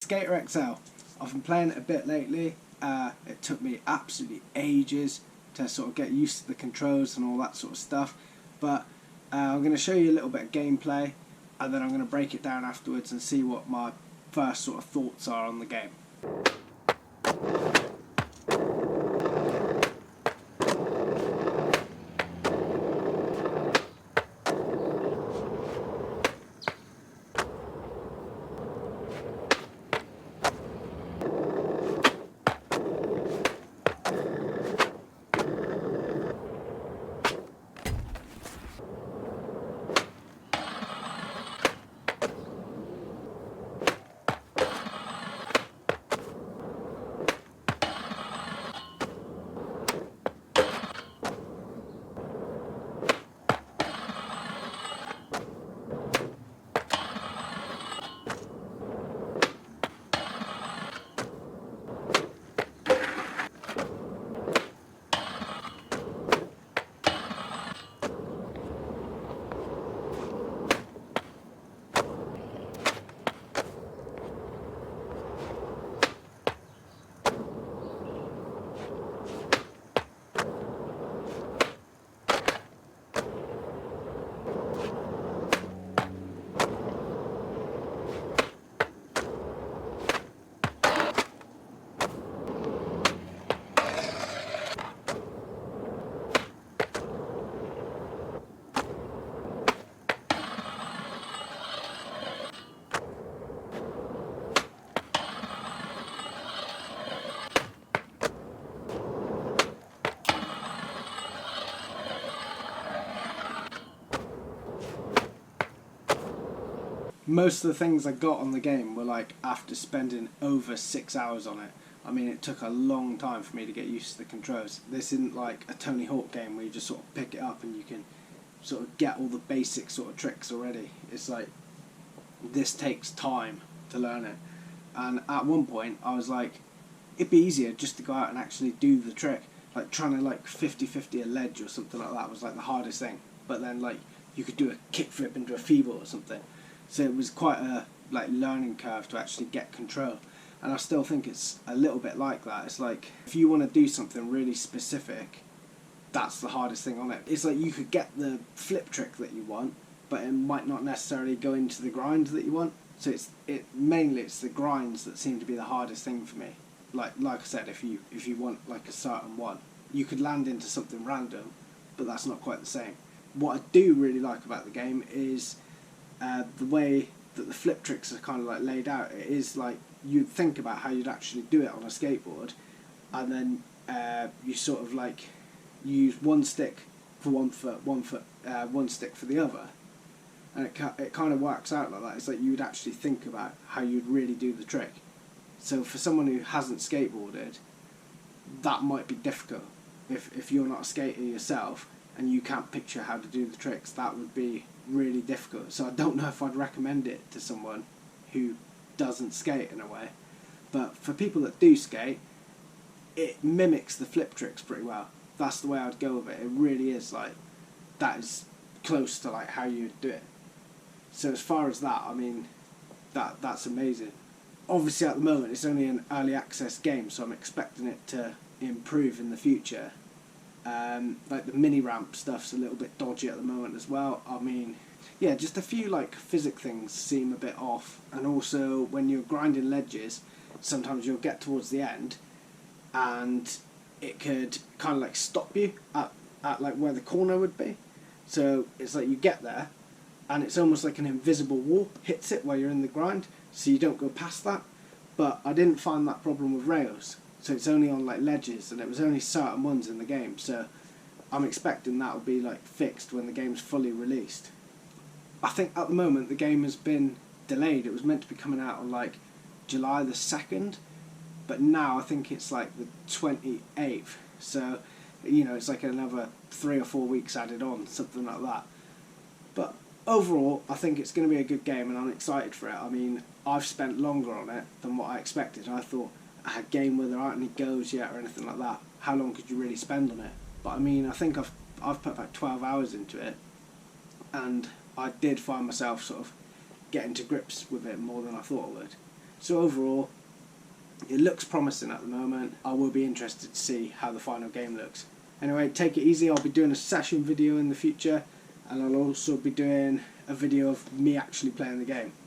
Skater XL. I've been playing it a bit lately. It took me absolutely ages to sort of get used to the controls and all that sort of stuff, but I'm going to show you a little bit of gameplay, and then I'm going to break it down afterwards and see what my first sort of thoughts are on the game. Most of the things I got on the game were like after spending over 6 hours on it. I mean, it took a long time for me to get used to the controls. This isn't like a Tony Hawk game where you just sort of pick it up and you can sort of get all the basic sort of tricks already. It's like, this takes time to learn it. And at one point I was like, it'd be easier just to go out and actually do the trick. Like trying to like 50-50 a ledge or something like that was like the hardest thing. But then like you could do a kickflip into a feeble or something. So it was quite a like learning curve to actually get control. And I still think it's a little bit like that. It's like if you want to do something really specific, that's the hardest thing on it. It's like you could get the flip trick that you want, but it might not necessarily go into the grind that you want. So mainly it's the grinds that seem to be the hardest thing for me. Like I said, if you want like a certain one, you could land into something random, but that's not quite the same. What I do really like about the game is the way that the flip tricks are kind of like laid out. It is like you'd think about how you'd actually do it on a skateboard, and then you sort of like use one stick for one foot, one stick for the other, and it kind of works out like that. It's like you would actually think about how you'd really do the trick. So for someone who hasn't skateboarded, that might be difficult. If you're not a skater yourself and you can't picture how to do the tricks, that would be really difficult. So I don't know if I'd recommend it to someone who doesn't skate in a way. But for people that do skate, it mimics the flip tricks pretty well. That's the way I'd go with it. It really is like, that is close to like how you'd do it. So as far as that, I mean, that's amazing. Obviously at the moment it's only an early access game, so I'm expecting it to improve in the future. Like the mini ramp stuff's a little bit dodgy at the moment as well. I mean, yeah, just a few like physics things seem a bit off, and also when you're grinding ledges, sometimes you'll get towards the end and it could kind of like stop you at like where the corner would be. So it's like you get there and it's almost like an invisible wall hits it while you're in the grind, so you don't go past that. But I didn't find that problem with rails. So it's only on like ledges, and it was only certain ones in the game, so I'm expecting that will be like fixed when the game's fully released. I think at the moment the game has been delayed. It was meant to be coming out on like July the 2nd, but now I think it's like the 28th, so you know, it's like another 3 or 4 weeks added on, something like that. But overall I think it's going to be a good game and I'm excited for it. I mean, I've spent longer on it than what I expected. I thought a game where there aren't any goes yet or anything like that, how long could you really spend on it? But I mean, I think I've put about 12 hours into it, and I did find myself sort of getting to grips with it more than I thought I would. So overall, it looks promising at the moment. I will be interested to see how the final game looks. Anyway, take it easy. I'll be doing a session video in the future, and I'll also be doing a video of me actually playing the game.